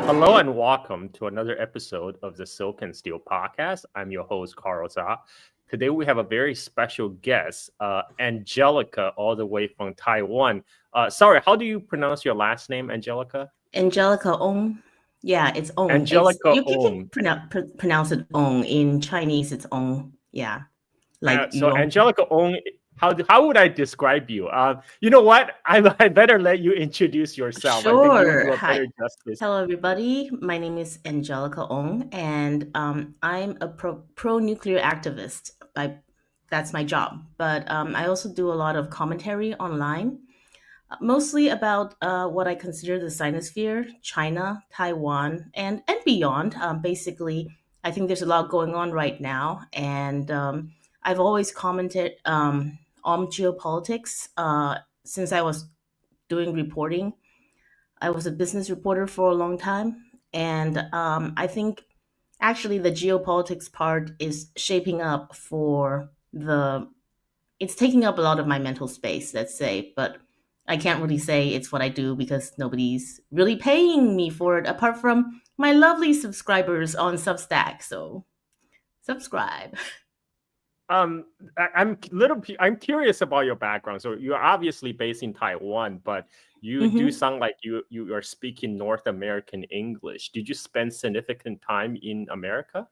Hello and welcome to another episode of the Silk and Steel podcast. I'm your host, Carl Zha. Today we have a very special guest, Angelica, all the way from Taiwan. Sorry, how do you pronounce your last name, Angelica? Angelica Ong. Yeah, it's Ong. It's Angelica you Ong. can pronounce it Ong. In Chinese, it's Ong. Yeah, like So Yong. Angelica Ong, how would I describe you? You know what? I better let you introduce yourself. I think you would Sure. do a Hi. better justice. Hello, everybody. My name is Angelica Ong, and I'm a pro-nuclear activist. That's my job. But I also do a lot of commentary online, mostly about what I consider the Sinosphere, China, Taiwan, and beyond. Basically, I think there's a lot going on right now, and I've always commented on geopolitics since I was doing reporting. I was a business reporter for a long time, and I think actually the geopolitics part is shaping up for the it's taking up a lot of my mental space, let's say, but I can't really say it's what I do because nobody's really paying me for it apart from my lovely subscribers on Substack. So subscribe. Um, I'm curious about your background. So you're obviously based in Taiwan, but you do Hmm. sound like you are speaking North American English. Did you spend significant time in America?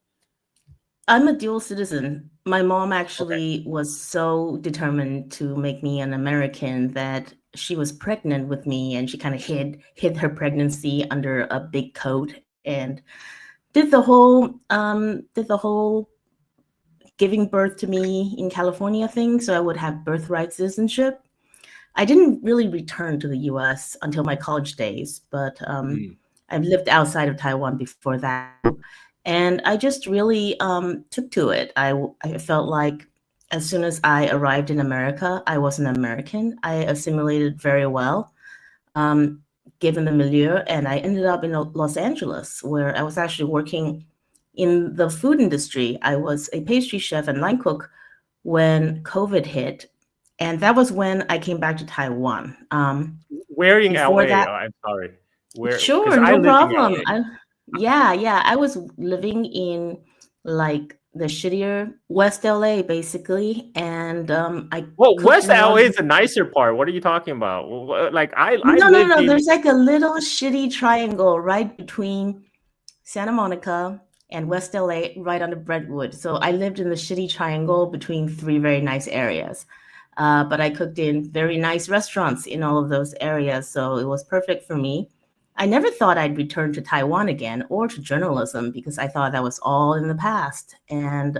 I'm a dual citizen. My mom Okay. actually was so determined to make me an American that she was pregnant with me and she kind of hid her pregnancy under a big coat and did the whole giving birth to me in California thing, so I would have birthright citizenship. I didn't really return to the US until my college days, but Mm. I've lived outside of Taiwan before that too. And I just really took to it. I felt like as soon as I arrived in America, I was an American. I assimilated very well, um, given the milieu, and I ended up in Los Angeles, where I was actually working in the food industry. I was a pastry chef and line cook when COVID hit, and that was when I came back to Taiwan. Where in Before LA? that, Oh, I'm sorry. Where? Because sure, I no live in problem. LA. Yeah, I was living in like the shittier West LA basically, and I Well, cooked West in a lot LA of. is the nicer part. What are you talking about? Like I No, no, lived no. in. There's like a little shitty triangle right between Santa Monica and West LA, right under Brentwood. So I lived in the shitty triangle between three very nice areas. But I cooked in very nice restaurants in all of those areas, so it was perfect for me. I never thought I'd return to Taiwan again or to journalism because I thought that was all in the past. And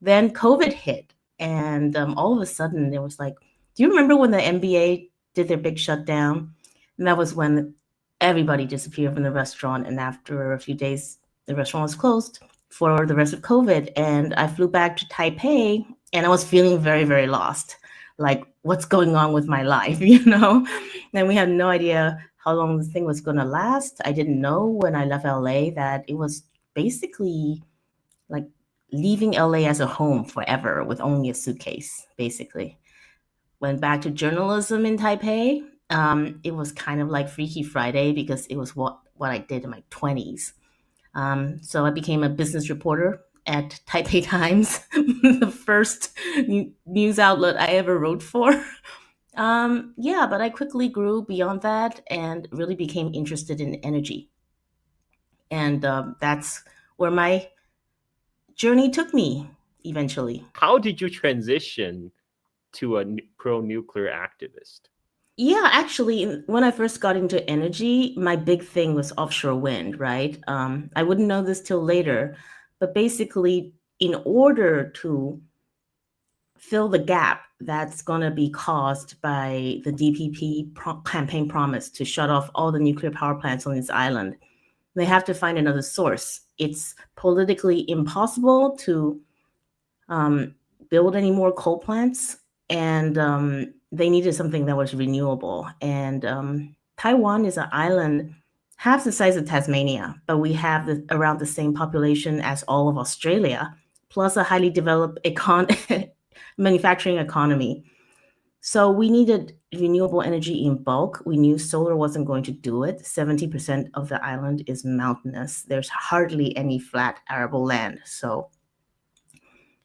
then COVID hit, and all of a sudden there was like, do you remember when the NBA did their big shutdown? And that was when everybody disappeared from the restaurant. And after a few days, the restaurant was closed for the rest of COVID. And I flew back to Taipei and I was feeling very, very lost. Like, what's going on with my life, you know? And we had no idea how long this thing was going to last. I didn't know when I left LA that it was basically like leaving LA as a home forever with only a suitcase, basically. Went back to journalism in Taipei. It was kind of like Freaky Friday because it was what I did in my 20s. So I became a business reporter at Taipei Times, the first news outlet I ever wrote for. Yeah, but I quickly grew beyond that and really became interested in energy. And that's where my journey took me eventually. How did you transition to a pro-nuclear activist? Yeah, actually, when I first got into energy, my big thing was offshore wind, right? I wouldn't know this till later, but basically, in order to fill the gap that's going to be caused by the DPP campaign promise to shut off all the nuclear power plants on this island, they have to find another source. It's politically impossible to um, build any more coal plants, and they needed something that was renewable. And Taiwan is an island half the size of Tasmania, but we have around the same population as all of Australia, plus a highly developed manufacturing economy. So we needed renewable energy in bulk. We knew solar wasn't going to do it. 70% of the island is mountainous. There's hardly any flat arable land. So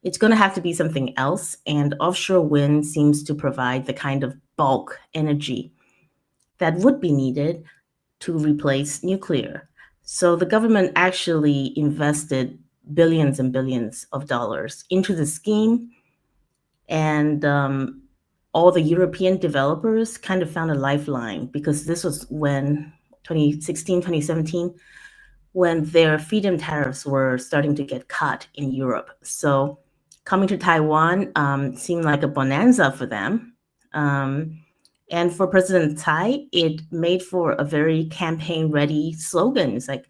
it's going to have to be something else. And offshore wind seems to provide the kind of bulk energy that would be needed to replace nuclear. So the government actually invested billions and billions of dollars into the scheme. And all the European developers kind of found a lifeline, because this was when 2016, 2017, when their feed-in tariffs were starting to get cut in Europe. So coming to Taiwan seemed like a bonanza for them. And for President Tsai, it made for a very campaign-ready slogan. It's like,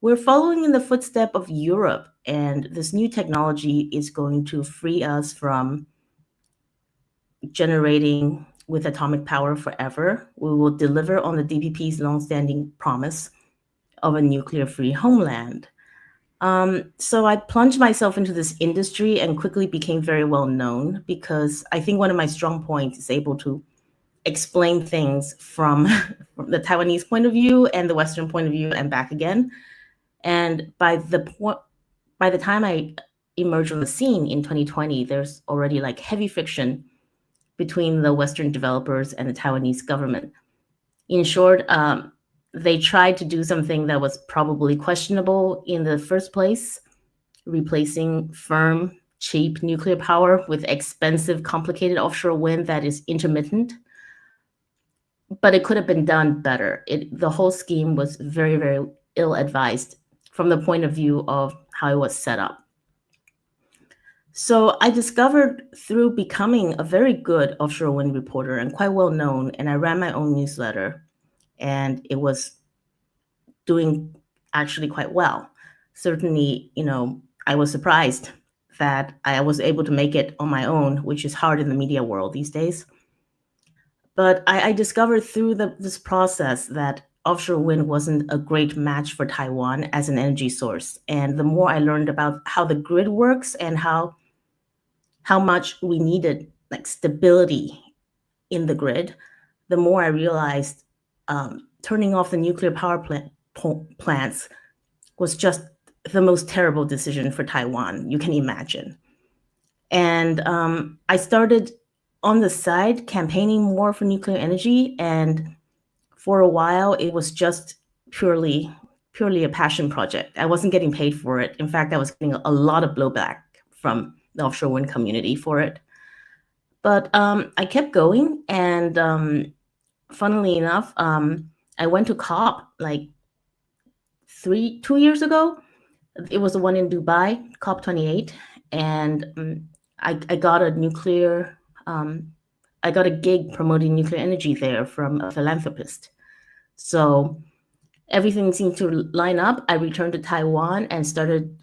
we're following in the footstep of Europe, and this new technology is going to free us from generating with atomic power forever. We will deliver on the DPP's longstanding promise of a nuclear-free homeland. So I plunged myself into this industry and quickly became very well known, because I think one of my strong points is able to explain things from the Taiwanese point of view and the Western point of view and back again. And by the time I emerged on the scene in 2020, there's already like heavy friction between the Western developers and the Taiwanese government. In short, they tried to do something that was probably questionable in the first place, replacing firm, cheap nuclear power with expensive, complicated offshore wind that is intermittent. But it could have been done better. The whole scheme was very, very ill-advised from the point of view of how it was set up. So I discovered through becoming a very good offshore wind reporter and quite well known, and I ran my own newsletter, and it was doing actually quite well. Certainly, I was surprised that I was able to make it on my own, which is hard in the media world these days. But I discovered through this process that offshore wind wasn't a great match for Taiwan as an energy source. And the more I learned about how the grid works and how much we needed like stability in the grid, the more I realized turning off the nuclear power plants was just the most terrible decision for Taiwan you can imagine. And I started on the side campaigning more for nuclear energy, and for a while it was just purely a passion project. I wasn't getting paid for it. In fact, I was getting a lot of blowback from the offshore wind community for it. But I kept going, and funnily enough, I went to COP like 2 years ago. It was the one in Dubai, COP 28, and I got a nuclear. I got a gig promoting nuclear energy there from a philanthropist. So everything seemed to line up. I returned to Taiwan and started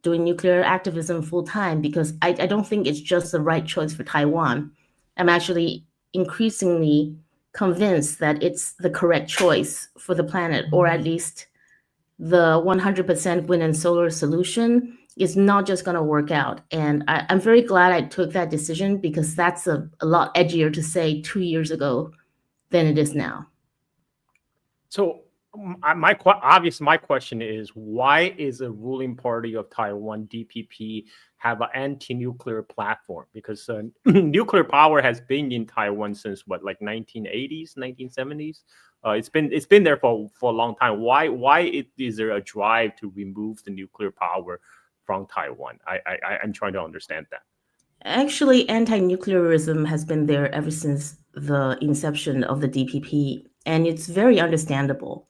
doing nuclear activism full time, because I don't think it's just the right choice for Taiwan. I'm actually increasingly convinced that it's the correct choice for the planet, or at least the 100% wind and solar solution is not just going to work out. And I'm very glad I took that decision, because that's a lot edgier to say 2 years ago than it is now. So my question is, why is a ruling party of Taiwan, DPP, have an anti-nuclear platform? Because nuclear power has been in Taiwan since what, like 1980s, 1970s? It's been there for a long time. Why is there a drive to remove the nuclear power from Taiwan? I'm trying to understand that. Actually, anti-nuclearism has been there ever since the inception of the DPP, and it's very understandable,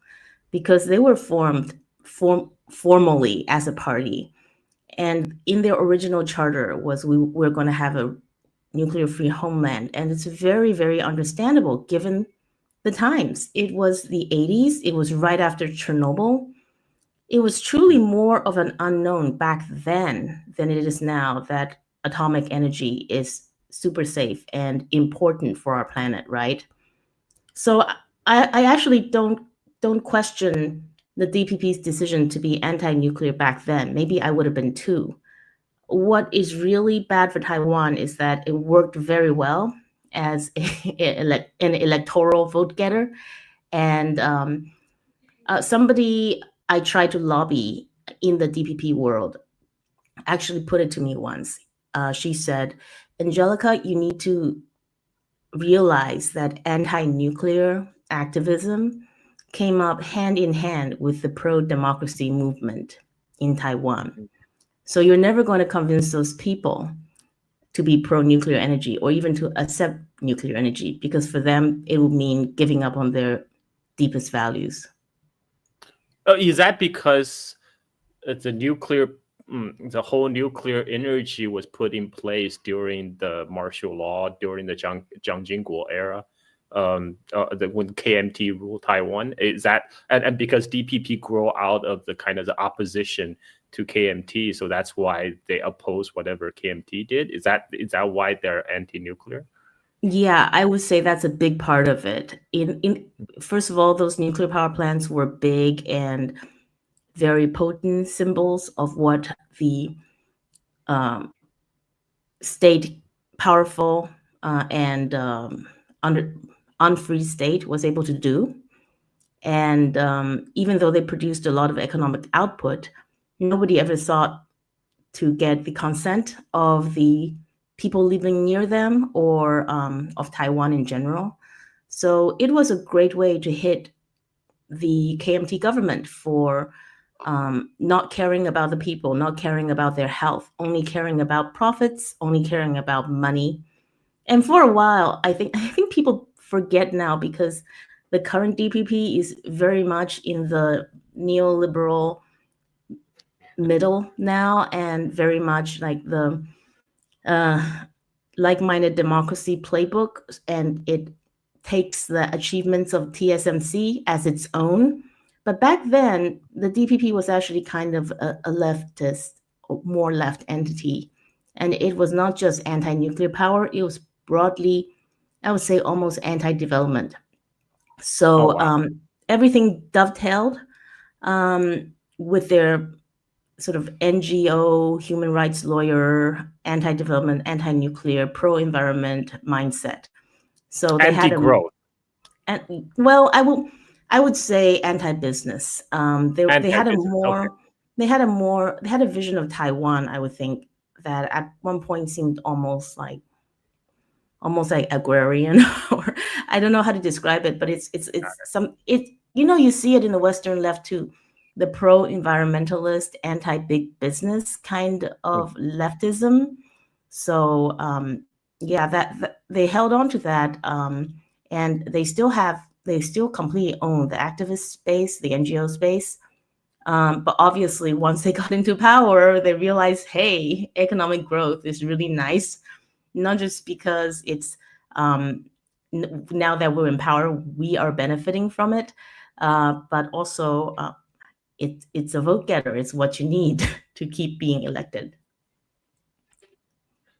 because they were formed formally as a party, and in their original charter was we're going to have a nuclear-free homeland, and it's very, very understandable given the times. It was the 80s. It was right after Chernobyl. It was truly more of an unknown back then than it is now that atomic energy is super safe and important for our planet, right? So I actually don't question the DPP's decision to be anti-nuclear back then. Maybe I would have been too. What is really bad for Taiwan is that it worked very well as an electoral vote getter. And somebody I tried to lobby in the DPP world actually put it to me once. She said, Angelica, you need to realize that anti-nuclear activism came up hand in hand with the pro-democracy movement in Taiwan. So you're never going to convince those people to be pro-nuclear energy or even to accept nuclear energy, because for them, it would mean giving up on their deepest values. Is that because the whole nuclear energy was put in place during the martial law, during the Jiang Jingguo era, when KMT ruled Taiwan? Is that and because DPP grew out of the kind of the opposition to KMT, so that's why they oppose whatever KMT did? Is that why they're anti-nuclear? Yeah, I would say that's a big part of it. First of all, those nuclear power plants were big and very potent symbols of what the state, powerful and unfree state, was able to do. And even though they produced a lot of economic output, nobody ever thought to get the consent of the people living near them or of Taiwan in general. So it was a great way to hit the KMT government for not caring about the people, not caring about their health, only caring about profits, only caring about money. And for a while, I think people forget now, because the current DPP is very much in the neoliberal middle now, and very much like the like-minded democracy playbook, and it takes the achievements of TSMC as its own. But back then, the DPP was actually kind of a leftist, more left entity. And it was not just anti-nuclear power, it was broadly, I would say, almost anti-development. So everything dovetailed with their sort of NGO, human rights lawyer, anti-development, anti-nuclear, pro-environment mindset. So they anti-growth. Well, I would say anti-business. They had a vision of Taiwan, I would think, that at one point seemed almost like agrarian, or I don't know how to describe it, but it's you see it in the Western left too, the pro-environmentalist, anti-big business kind of leftism. So that they held on to that, and they still completely own the activist space, the NGO space. But obviously, once they got into power, they realized, hey, economic growth is really nice, not just because it's now that we're in power, we are benefiting from it, but also it's a vote getter. It's what you need to keep being elected.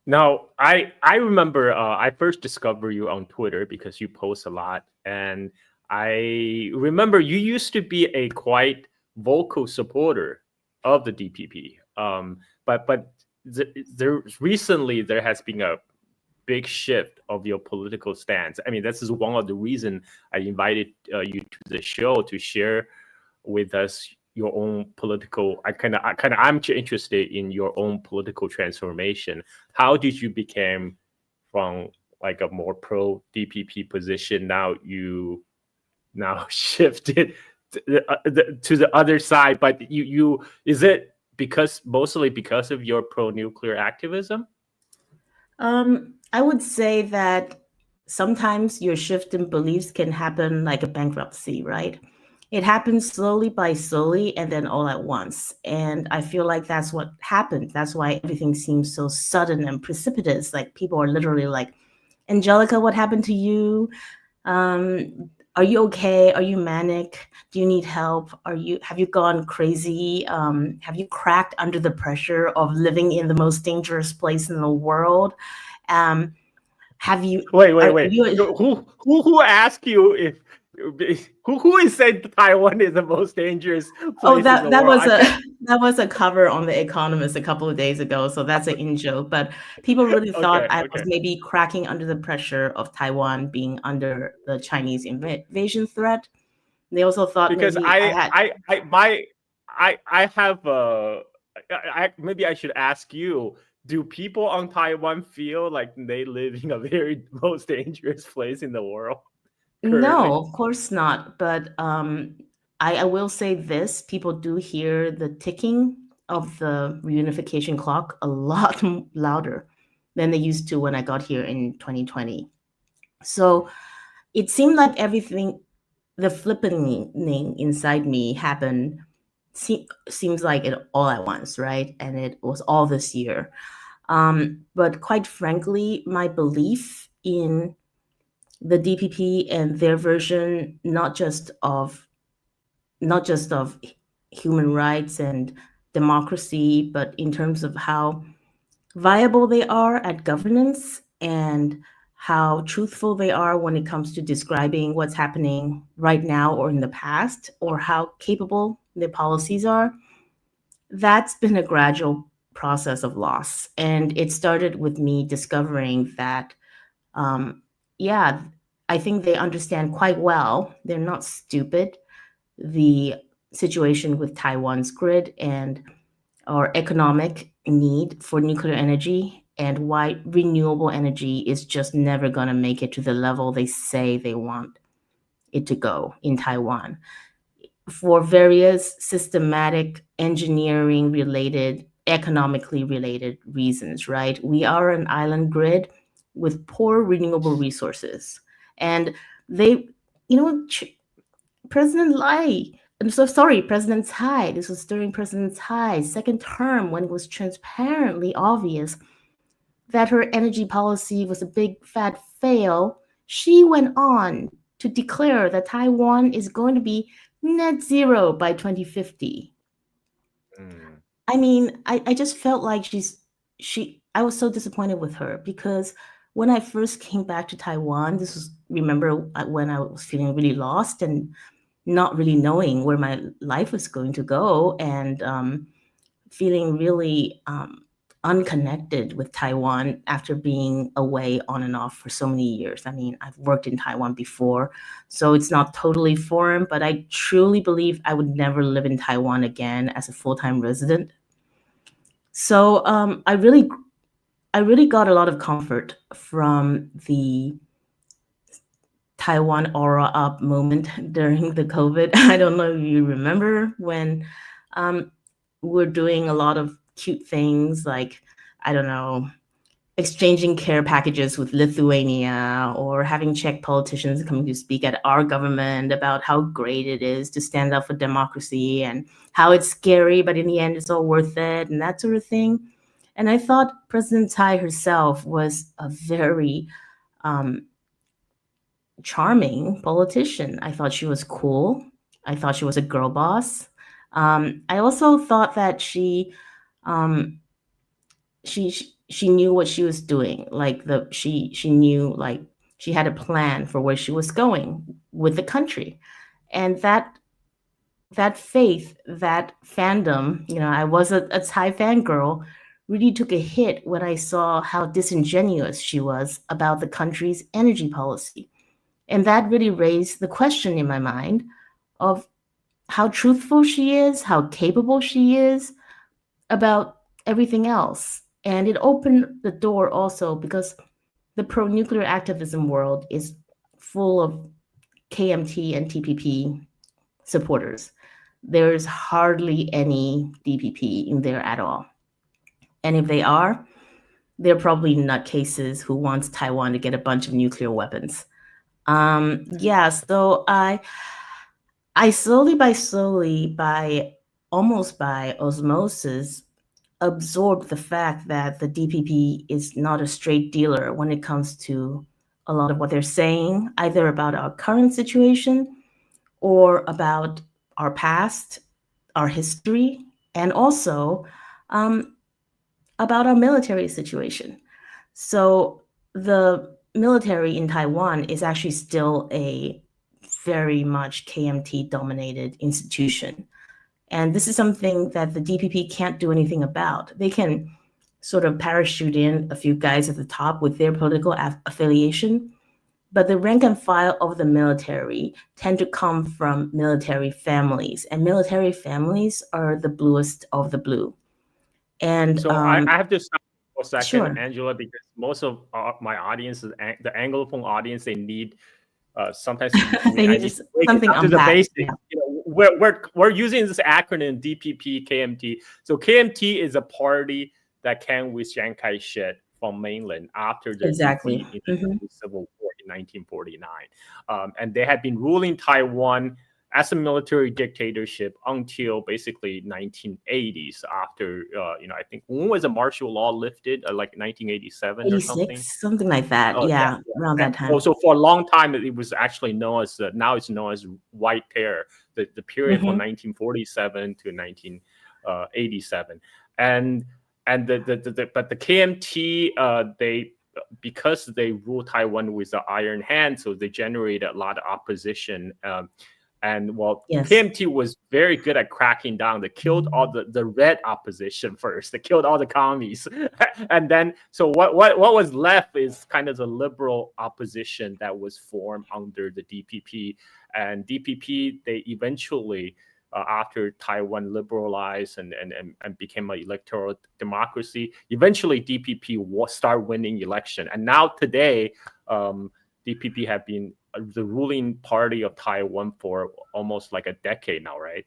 Now, I remember I first discovered you on Twitter because you post a lot, and I remember you used to be a quite vocal supporter of the DPP. But recently there has been a big shift of your political stance. I mean, this is one of the reasons I invited you to the show, to share with us your own political. I'm interested in your own political transformation. How did you become from like a more pro DPP position? Now you shifted to the other side, but you is it mostly because of your pro nuclear activism? I would say that sometimes your shift in beliefs can happen like a bankruptcy, right? It happens slowly by slowly and then all at once. And I feel like that's what happened. That's why everything seems so sudden and precipitous. Like people are literally like, Angelica, what happened to you? Are you okay? Are you manic? Do you need help? Have you gone crazy? Have you cracked under the pressure of living in the most dangerous place in the world? Have you wait? Who asked you if Who is saying Taiwan is the most dangerous place in the that world? that was a cover on The Economist a couple of days ago, so that's an in-joke. But people really thought I was maybe cracking under the pressure of Taiwan being under the Chinese invasion threat. They also thought because maybe maybe I should ask you, do people on Taiwan feel like they live in a very most dangerous place in the world currently? No, of course not. But I will say this, people do hear the ticking of the reunification clock a lot louder than they used to when I got here in 2020. So it seemed like everything, the flipping inside me happened, seems like it all at once, right? And it was all this year. But quite frankly, my belief in the DPP and their version, not just of human rights and democracy, but in terms of how viable they are at governance and how truthful they are when it comes to describing what's happening right now or in the past, or how capable their policies are. That's been a gradual process of loss. And it started with me discovering that, yeah, I think they understand quite well, they're not stupid, the situation with Taiwan's grid and our economic need for nuclear energy, and why renewable energy is just never going to make it to the level they say they want it to go in Taiwan for various systematic engineering related, economically related reasons, right? We are an island grid with poor renewable resources. And they, President Lai, I'm so sorry, President Tsai, this was during President Tsai's second term when it was transparently obvious that her energy policy was a big fat fail. She went on to declare that Taiwan is going to be net zero by 2050. I mean, I just felt like I was so disappointed with her, because when I first came back to Taiwan, remember when I was feeling really lost and not really knowing where my life was going to go, and feeling really unconnected with Taiwan after being away on and off for so many years. I mean, I've worked in Taiwan before, so it's not totally foreign, but I truly believe I would never live in Taiwan again as a full-time resident. So I really got a lot of comfort from the Taiwan aura up moment during the COVID. I don't know if you remember when we're doing a lot of cute things like, I don't know, exchanging care packages with Lithuania, or having Czech politicians coming to speak at our government about how great it is to stand up for democracy and how it's scary, but in the end it's all worth it, and that sort of thing. And I thought President Tsai herself was a very charming politician. I thought she was cool. I thought she was a girl boss. I also thought that she knew what she was doing. Like she knew, like, she had a plan for where she was going with the country, and that faith, that fandom, I was a Tsai fangirl, really took a hit when I saw how disingenuous she was about the country's energy policy. And that really raised the question in my mind of how truthful she is, how capable she is about everything else. And it opened the door also because the pro-nuclear activism world is full of KMT and TPP supporters. There's hardly any DPP in there at all. And if they are, they're probably nutcases who wants Taiwan to get a bunch of nuclear weapons. So I slowly, almost by osmosis, absorbed the fact that the DPP is not a straight dealer when it comes to a lot of what they're saying, either about our current situation or about our past, our history, and also about our military situation. So the military in Taiwan is actually still a very much KMT-dominated institution. And this is something that the DPP can't do anything about. They can sort of parachute in a few guys at the top with their political affiliation, but the rank and file of the military tend to come from military families, and military families are the bluest of the blue. And so I have to stop for a second, sure. Angela, because most of my audience, the Anglophone audience, they need sometimes They I need need to break it down to the basics. You know, we're using this acronym DPP KMT. So KMT is a party that came with Chiang Kai-shek from mainland after the defeat in the Civil War in 1949, and they had been ruling Taiwan as a military dictatorship until basically 1980s. After I think when was the martial law lifted? Like 1987 or something like that. Around that time. So for a long time, it was actually known as now it's known as White Terror, the period from 1947 to 1987, and but the KMT they, because they ruled Taiwan with the iron hand, so they generated a lot of opposition. And KMT was very good at cracking down. They killed all the red opposition first. They killed all the commies, and then so what was left is kind of the liberal opposition that was formed under the DPP. And DPP, they eventually, after Taiwan liberalized and became an electoral democracy, eventually DPP will start winning election. And now today, DPP have been the ruling party of Taiwan for almost like a decade now, right?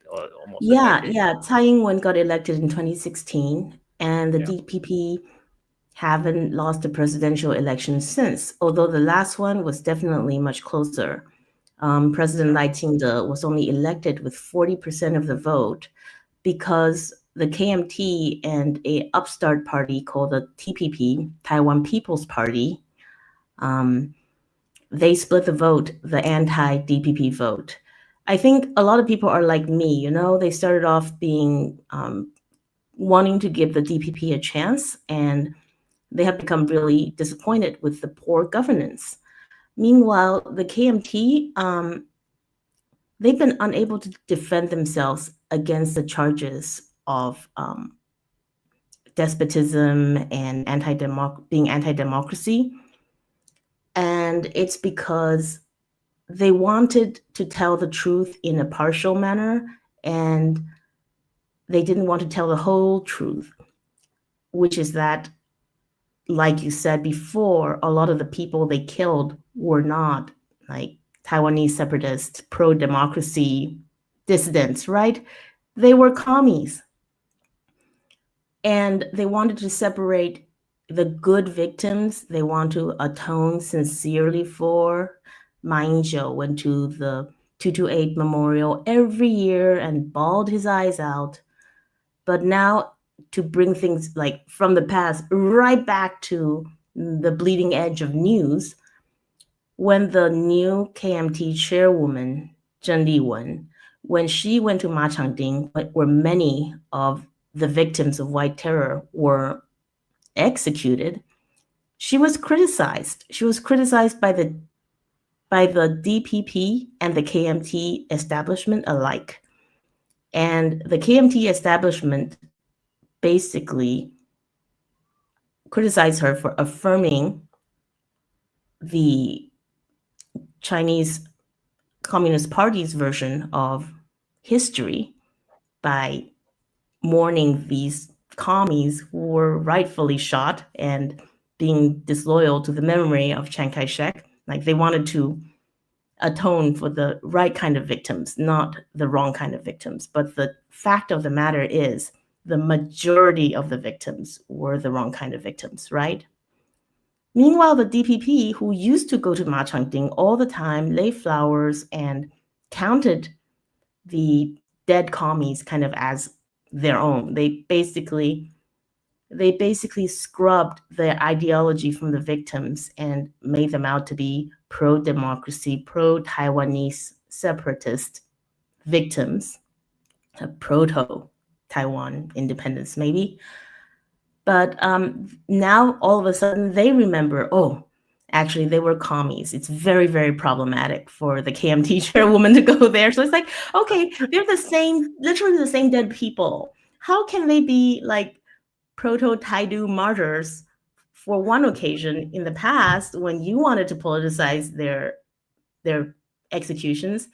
Tsai Ing-wen got elected in 2016, and the DPP haven't lost a presidential election since, although the last one was definitely much closer. President Lai Ching-te was only elected with 40% of the vote because the KMT and a upstart party called the TPP, Taiwan People's Party, they split the vote, the anti-DPP vote. I think a lot of people are like me, they started off being wanting to give the DPP a chance, and they have become really disappointed with the poor governance. Meanwhile, the KMT, they've been unable to defend themselves against the charges of despotism and being anti-democracy. And it's because they wanted to tell the truth in a partial manner, and they didn't want to tell the whole truth, which is that, like you said before, a lot of the people they killed were not like Taiwanese separatists, pro-democracy dissidents, right? They were commies. And they wanted to separate the good victims they want to atone sincerely for. Ma Ying-jeou went to the 228 memorial every year and bawled his eyes out. But now to bring things like from the past right back to the bleeding edge of news, when the new KMT chairwoman, Zheng Lee-Wen, when she went to Ma Changding, where many of the victims of White Terror were executed, she was criticized. She was criticized by the DPP and the KMT establishment alike. And the KMT establishment basically criticized her for affirming the Chinese Communist Party's version of history by mourning these commies who were rightfully shot and being disloyal to the memory of Chiang Kai-shek. Like, they wanted to atone for the right kind of victims, not the wrong kind of victims. But the fact of the matter is the majority of the victims were the wrong kind of victims, right? Meanwhile, the DPP, who used to go to Ma Changding all the time, lay flowers, and counted the dead commies kind of as their own. They basically scrubbed the ideology from the victims and made them out to be pro-democracy, pro-Taiwanese separatist victims, a proto-Taiwan independence maybe. But now all of a sudden they remember, Actually, they were commies. It's very, very problematic for the KMT chairwoman to go there. So it's like, okay, they're literally the same dead people. How can they be like proto-Taidu martyrs for one occasion in the past when you wanted to politicize their executions?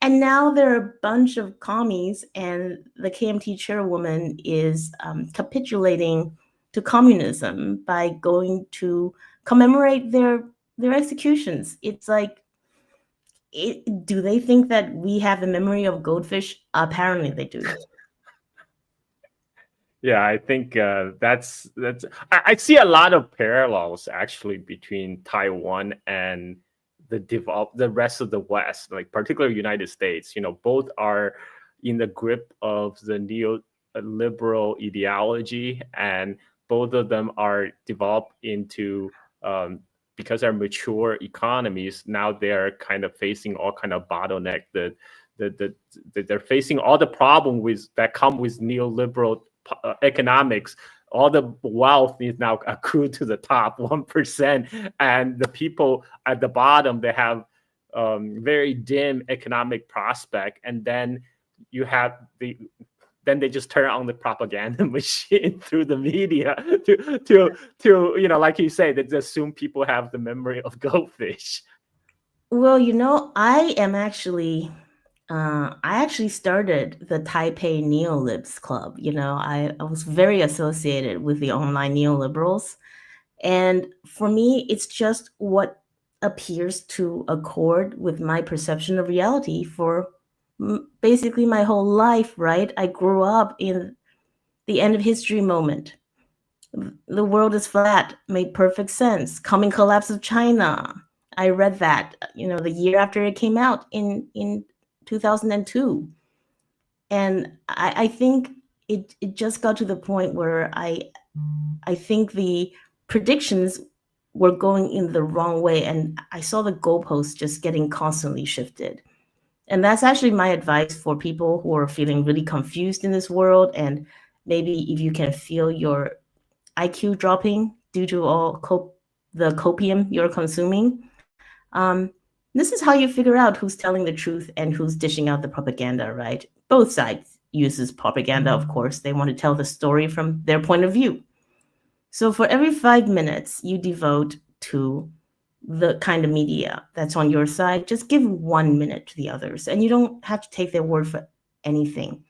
And now they're a bunch of commies, and the KMT chairwoman is capitulating to communism by going to commemorate their executions. It's like, do they think that we have the memory of goldfish? Apparently they do. Yeah, I think that's. I see a lot of parallels actually between Taiwan and the rest of the West, like particularly United States. Both are in the grip of the neoliberal ideology, and both of them are developed into because they're mature economies. Now they're kind of facing all kind of bottleneck. They're facing all the problem that come with neoliberal economics. All the wealth is now accrued to the top 1%, and the people at the bottom, they have very dim economic prospect. And then you have then they just turn on the propaganda machine through the media to like you say, they assume people have the memory of goldfish. Well, I actually started the Taipei Neolibs Club. I was very associated with the online neoliberals. And for me, it's just what appears to accord with my perception of reality for basically my whole life, right? I grew up in the end of history moment. The world is flat, made perfect sense. Coming collapse of China. I read that, the year after it came out in 2002. And I think it just got to the point where I think the predictions were going in the wrong way, and I saw the goalposts just getting constantly shifted. And that's actually my advice for people who are feeling really confused in this world, and maybe if you can feel your IQ dropping due to all the copium you're consuming. This is how you figure out who's telling the truth and who's dishing out the propaganda, right? Both sides uses propaganda, of course. They want to tell the story from their point of view. So for every 5 minutes you devote to the kind of media that's on your side, just give 1 minute to the others. And you don't have to take their word for anything.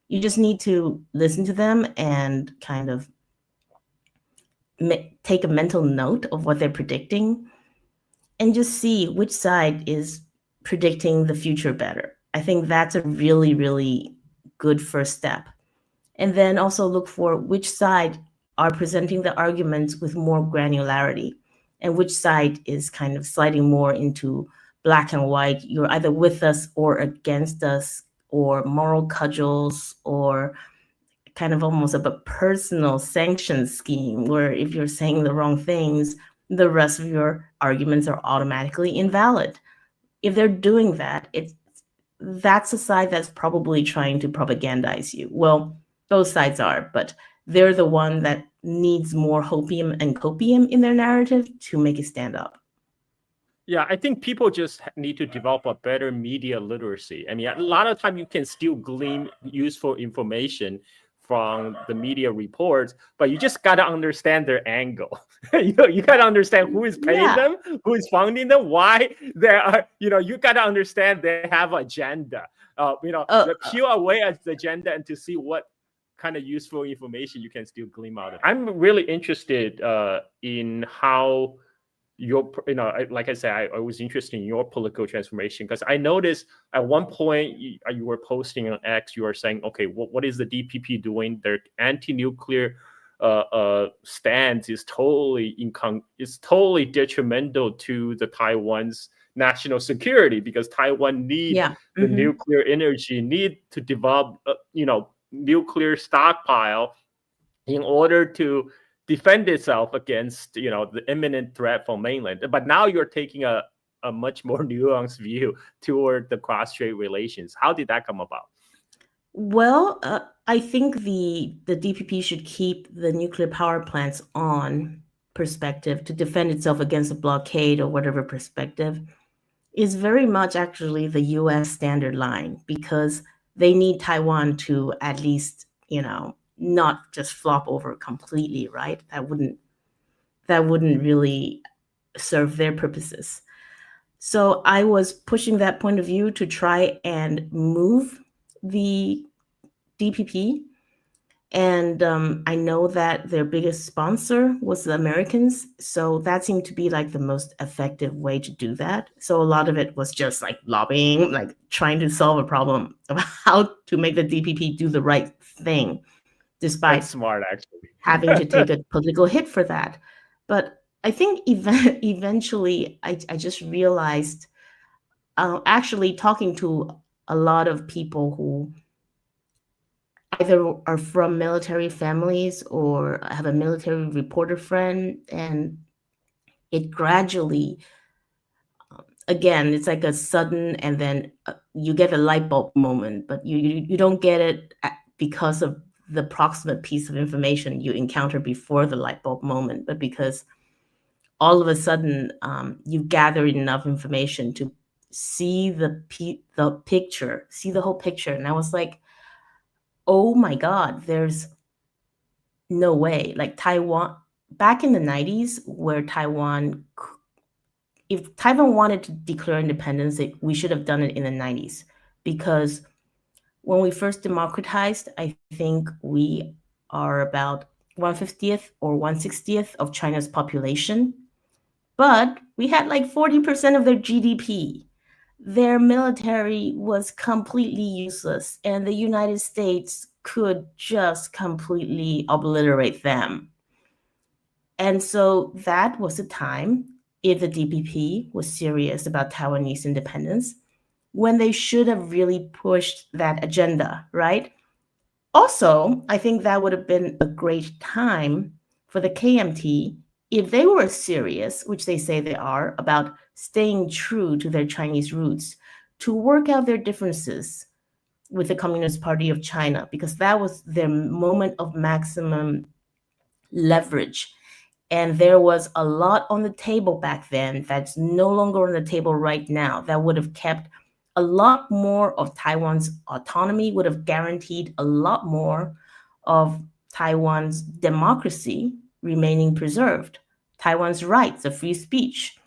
You just need to listen to them and kind of take a mental note of what they're predicting and just see which side is predicting the future better. I think that's a really, really good first step. And then also look for which side are presenting the arguments with more granularity and which side is kind of sliding more into black and white. You're either with us or against us, or moral cudgels, or kind of almost of a personal sanction scheme where if you're saying the wrong things, the rest of your arguments are automatically invalid. If they're doing that, that's a side that's probably trying to propagandize you. Well, both sides are, but they're the one that needs more hopium and copium in their narrative to make it stand up. Yeah, I think people just need to develop a better media literacy. I mean, a lot of time you can still glean useful information from the media reports, but you just got to understand their angle. You got to understand who is paying them, who is funding them, why they are, you got to understand they have agenda. Peel away at the agenda and to see what kind of useful information you can still glean out of it. I'm really interested in how like I said, I was interested in your political transformation, because I noticed at one point you were posting on X, you were saying, okay, what is the DPP doing? Their anti-nuclear stance is totally detrimental to the Taiwan's national security, because Taiwan needs the nuclear energy, need to develop nuclear stockpile in order to defend itself against the imminent threat from mainland. But now you're taking a much more nuanced view toward the cross-strait relations. How did that come about? Well, I think the DPP should keep the nuclear power plants on perspective to defend itself against a blockade or whatever perspective is very much actually the US standard line, because they need Taiwan to at least, not just flop over completely, right? That wouldn't really serve their purposes. So I was pushing that point of view to try and move the DPP. And I know that their biggest sponsor was the Americans. So that seemed to be like the most effective way to do that. So a lot of it was just like lobbying, like trying to solve a problem of how to make the DPP do the right thing, despite That's smart, actually. having to take a political hit for that. But I think eventually I just realized, actually talking to a lot of people who either are from military families or have a military reporter friend, and it gradually, again, it's like a sudden, and then you get a light bulb moment, but you don't get it because of the proximate piece of information you encounter before the light bulb moment, but because all of a sudden you gather enough information to see the picture, see the whole picture. And I was like, oh my God, there's no way. Like Taiwan, back in the 90s, where if Taiwan wanted to declare independence, we should have done it in the 90s. Because when we first democratized, I think we are about 1/50th or 1/60th of China's population. But we had like 40% of their GDP. Their military was completely useless, and the United States could just completely obliterate them. And so that was a time, if the DPP was serious about Taiwanese independence, when they should have really pushed that agenda, right? Also, I think that would have been a great time for the KMT, if they were serious, which they say they are, about staying true to their Chinese roots, to work out their differences with the Communist Party of China, because that was their moment of maximum leverage. And there was a lot on the table back then that's no longer on the table right now, that would have kept a lot more of Taiwan's autonomy, would have guaranteed a lot more of Taiwan's democracy remaining preserved, Taiwan's rights of free speech.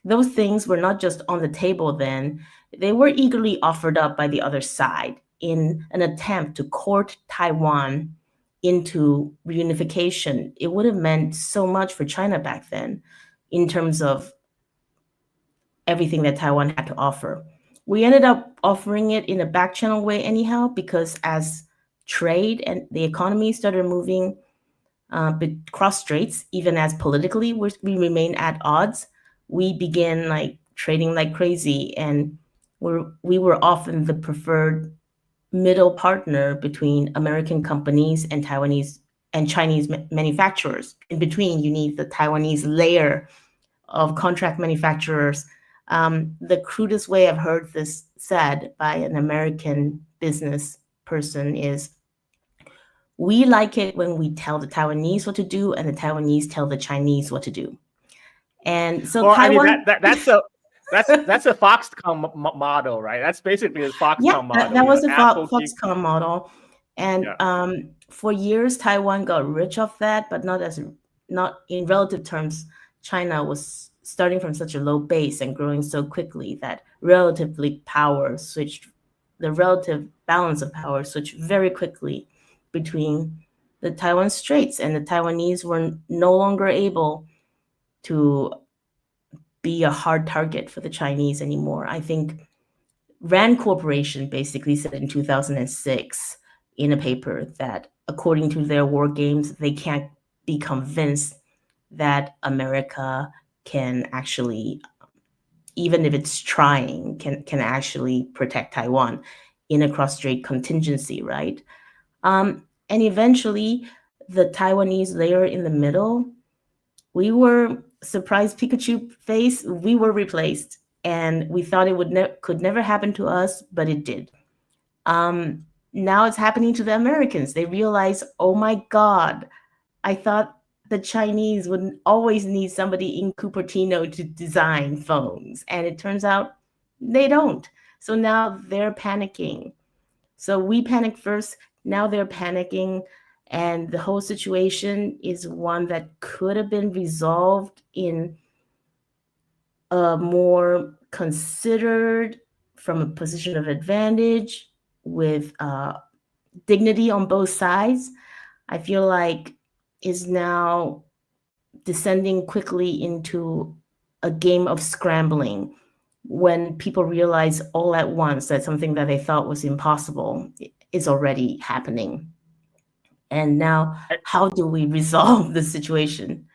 Those things were not just on the table then, they were eagerly offered up by the other side in an attempt to court Taiwan into reunification. It would have meant so much for China back then in terms of everything that Taiwan had to offer. We ended up offering it in a back channel way anyhow, because as trade and the economy started moving cross straits, even as politically we remain at odds, we began like trading like crazy, and we were often the preferred middle partner between American companies and Taiwanese and Chinese manufacturers. In between, you need the Taiwanese layer of contract manufacturers. The crudest way I've heard this said by an American business person is, we like it when we tell the Taiwanese what to do and the Taiwanese tell the Chinese what to do. And so Taiwan... I mean, that's a Foxconn model, right? That's basically a Foxconn model. That was a Foxconn model. And for years, Taiwan got rich off that, but not in relative terms. China was starting from such a low base and growing so quickly that the relative balance of power switched very quickly between the Taiwan Straits, and the Taiwanese were no longer able to be a hard target for the Chinese anymore. I think Rand Corporation basically said in 2006 in a paper that according to their war games, they can't be convinced that America can actually, even if it's trying, can actually protect Taiwan in a cross-strait contingency, right? And eventually, the Taiwanese layer in the middle, we were, surprise Pikachu face, we were replaced. And we thought it could never happen to us, but it did. Now it's happening to the Americans. They realize, oh my God, I thought the Chinese would always need somebody in Cupertino to design phones. And it turns out they don't. So now they're panicking. So we panicked first, now they're panicking. And the whole situation is one that could have been resolved in a more considered, from a position of advantage, with dignity on both sides. I feel like is now descending quickly into a game of scrambling when people realize all at once that something that they thought was impossible is already happening. And now, how do we resolve the situation?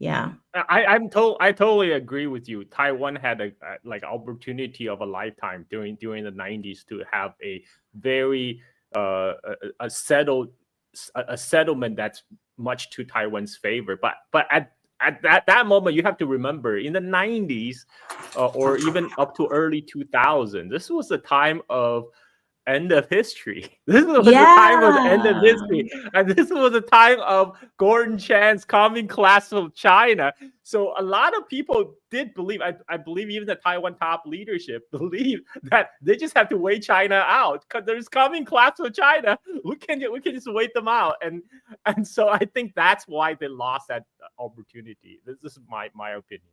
Yeah. I totally agree with you. Taiwan had a like opportunity of a lifetime during the 90s to have a very a settlement that's much to Taiwan's favor. But at that moment, you have to remember in the 90s or even up to early 2000, this was a time of end of history. This was the time of the end of history. And this was the time of Gordon Chan's coming class of China. So a lot of people did believe, I believe even the Taiwan top leadership believed that they just have to wait China out because there's coming class of China. We can just wait them out. And so I think that's why they lost that opportunity. This is my opinion.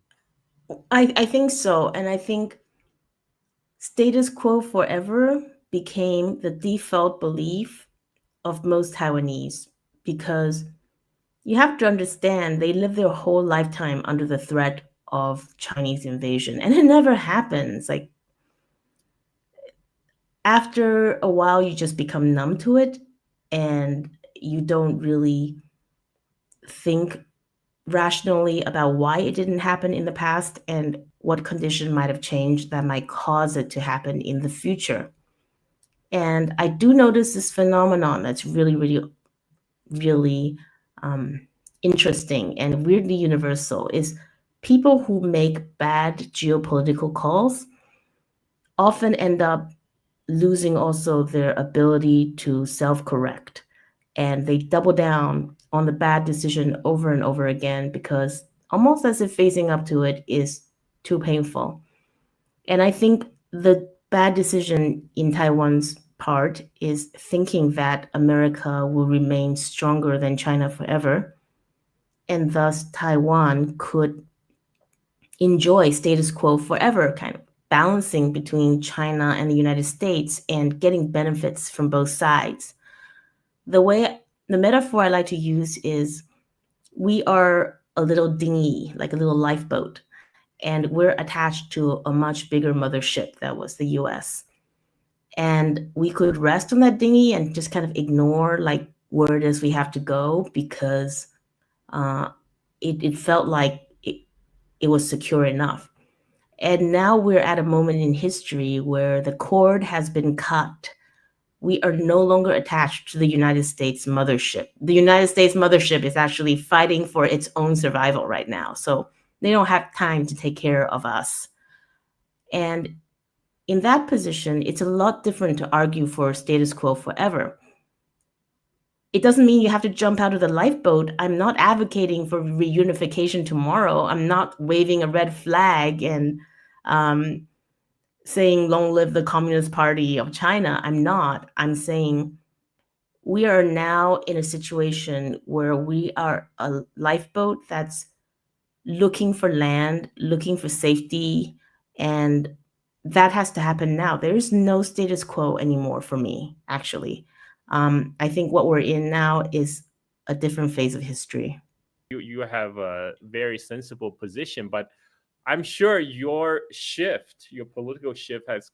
I think so. And I think status quo forever became the default belief of most Taiwanese, because you have to understand they live their whole lifetime under the threat of Chinese invasion, and it never happens. Like, after a while, you just become numb to it, and you don't really think rationally about why it didn't happen in the past and what condition might have changed that might cause it to happen in the future. And I do notice this phenomenon that's really, really, really interesting and weirdly universal is people who make bad geopolitical calls often end up losing also their ability to self-correct. And they double down on the bad decision over and over again because almost as if facing up to it is too painful. And I think the bad decision in Taiwan's part is thinking that America will remain stronger than China forever, and thus Taiwan could enjoy status quo forever, kind of balancing between China and the United States and getting benefits from both sides. The metaphor I like to use is we are a little dinghy, like a little lifeboat, and we're attached to a much bigger mothership that was the US. And we could rest on that dinghy and just kind of ignore like where it is we have to go because it felt like it was secure enough. And now we're at a moment in history where the cord has been cut. We are no longer attached to the United States mothership. The United States mothership is actually fighting for its own survival right now. So they don't have time to take care of us. And in that position, it's a lot different to argue for status quo forever. It doesn't mean you have to jump out of the lifeboat. I'm not advocating for reunification tomorrow. I'm not waving a red flag and saying long live the Communist Party of China. I'm not. I'm saying we are now in a situation where we are a lifeboat that's looking for land, looking for safety, and that has to happen now. There is no status quo anymore for me, actually. I think what we're in now is a different phase of history. You have a very sensible position, but I'm sure your political shift has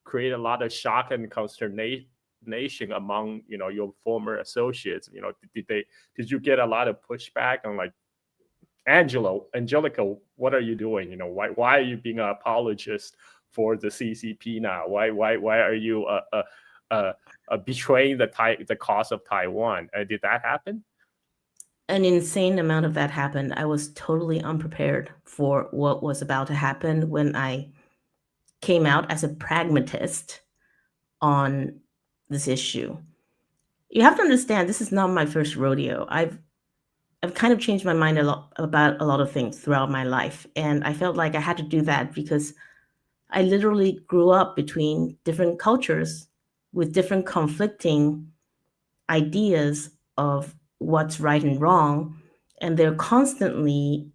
created a lot of shock and consternation among, your former associates. Did you get a lot of pushback on like, Angelica, what are you doing? Why are you being an apologist for the CCP now? Why are you betraying the cause of Taiwan? Did that happen? An insane amount of that happened. I was totally unprepared for what was about to happen when I came out as a pragmatist on this issue. You have to understand, this is not my first rodeo. I've I've kind of changed my mind a lot about a lot of things throughout my life. And I felt like I had to do that because I literally grew up between different cultures with different conflicting ideas of what's right and wrong. And they're constantly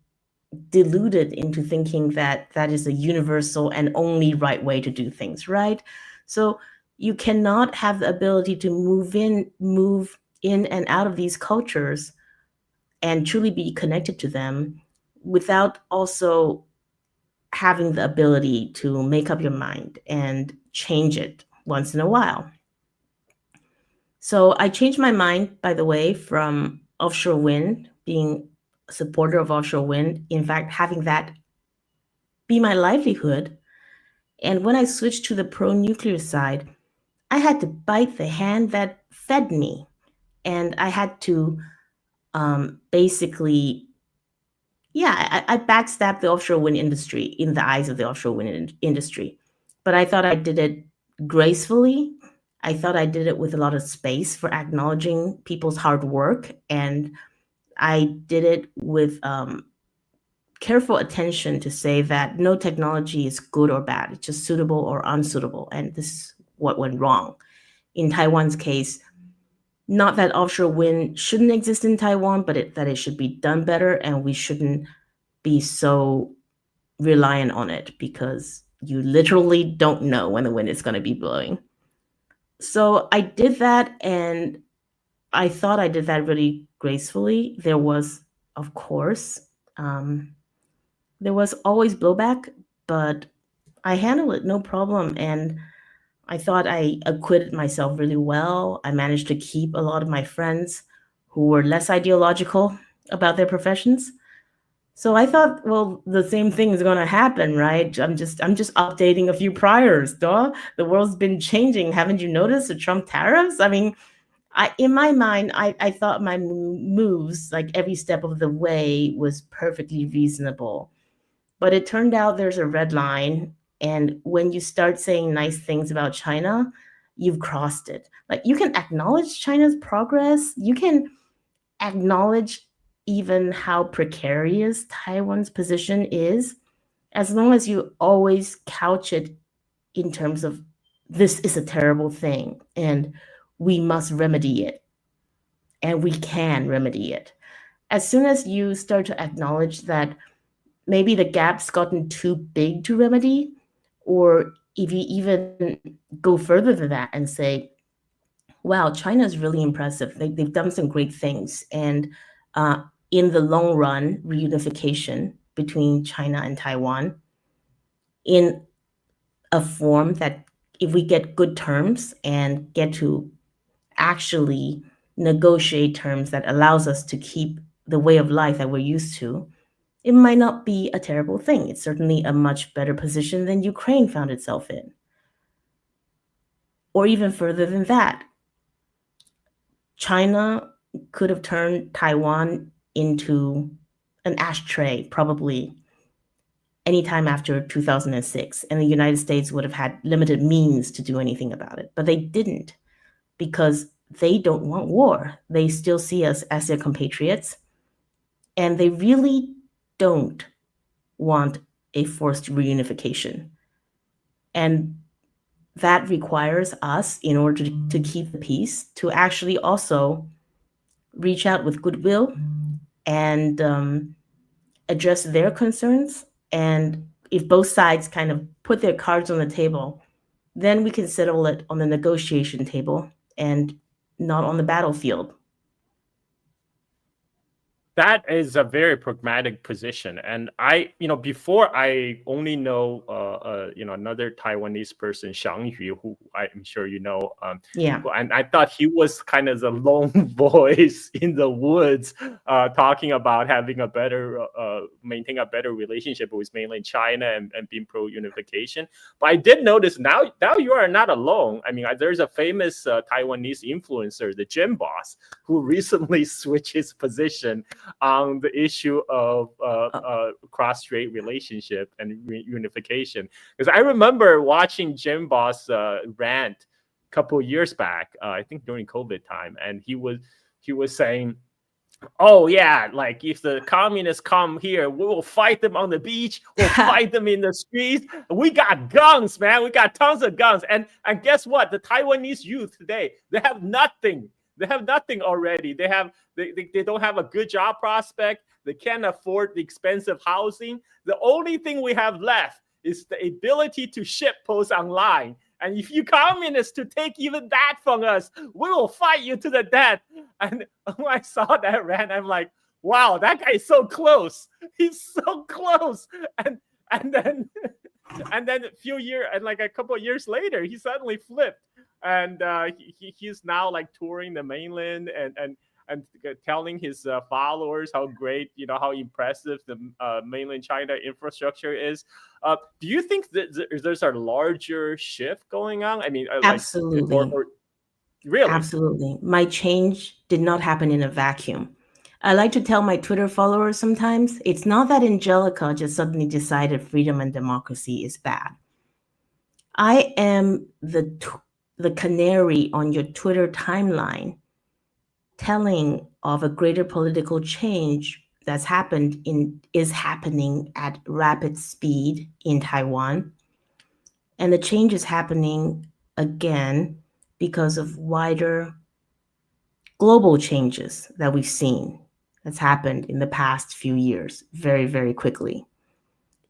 deluded into thinking that that is a universal and only right way to do things, right? So you cannot have the ability to move in and out of these cultures and truly be connected to them without also having the ability to make up your mind and change it once in a while. So I changed my mind, by the way, from offshore wind, being a supporter of offshore wind, in fact, having that be my livelihood. And when I switched to the pro-nuclear side, I had to bite the hand that fed me. And I had to basically, I backstabbed the offshore wind industry in the eyes of the offshore wind industry. But I thought I did it gracefully. I thought I did it with a lot of space for acknowledging people's hard work. And I did it with careful attention to say that no technology is good or bad. It's just suitable or unsuitable. And this is what went wrong. In Taiwan's case, not that offshore wind shouldn't exist in Taiwan, but that it should be done better, and we shouldn't be so reliant on it because you literally don't know when the wind is going to be blowing. So I did that, and I thought I did that really gracefully. There was, of course, there was always blowback, but I handled it no problem. And I thought I acquitted myself really well. I managed to keep a lot of my friends who were less ideological about their professions. So I thought, well, the same thing is going to happen, right? I'm just updating a few priors, duh. The world's been changing. Haven't you noticed the Trump tariffs? I mean, in my mind, I thought my moves, like every step of the way, was perfectly reasonable. But it turned out there's a red line. And when you start saying nice things about China, you've crossed it. Like, you can acknowledge China's progress. You can acknowledge even how precarious Taiwan's position is, as long as you always couch it in terms of this is a terrible thing and we must remedy it, and we can remedy it. As soon as you start to acknowledge that maybe the gap's gotten too big to remedy, or if you even go further than that and say, wow, China is really impressive. They've done some great things. And in the long run, reunification between China and Taiwan in a form that, if we get good terms and get to actually negotiate terms that allows us to keep the way of life that we're used to, it might not be a terrible thing. It's certainly a much better position than Ukraine found itself in. Or even further than that, China could have turned Taiwan into an ashtray, probably anytime after 2006, and the United States would have had limited means to do anything about it. But they didn't, because they don't want war. They still see us as their compatriots, and they really don't want a forced reunification. And that requires us, in order to keep the peace, to actually also reach out with goodwill and address their concerns. And if both sides kind of put their cards on the table, then we can settle it on the negotiation table and not on the battlefield. That is a very pragmatic position, and before I only know, another Taiwanese person, Shang Yu, who I'm sure you know, Yeah. and I thought he was kind of the lone voice in the woods, talking about having a better, maintain a better relationship with mainland China and being pro unification. But I did notice now you are not alone. I mean, there's a famous Taiwanese influencer, the Gym Boss, who recently switched his position on the issue of cross-strait relationship and reunification. Because I remember watching Jim Boss rant a couple of years back, I think during COVID time, and he was saying oh yeah, like if the communists come here, we will fight them on the beach, we'll fight them in the streets. We got guns, man. We got tons of guns. And guess what? The Taiwanese youth today, they have nothing. They have nothing already. They don't have a good job prospect. They can't afford the expensive housing. The only thing we have left is the ability to ship posts online. And if you communists to take even that from us, we will fight you to the death. And when I saw that rant, I'm like, wow, that guy is so close. He's so close. And then and then a couple of years later, he suddenly flipped, and he's now like touring the mainland and telling his followers how great, how impressive the mainland China infrastructure is. Do you think that there's a larger shift going on? I mean, Absolutely. or really? Absolutely. My change did not happen in a vacuum. I like to tell my Twitter followers sometimes, it's not that Angelica just suddenly decided freedom and democracy is bad. I am the canary on your Twitter timeline telling of a greater political change is happening at rapid speed in Taiwan. And the change is happening again because of wider global changes that we've seen that's happened in the past few years very, very quickly.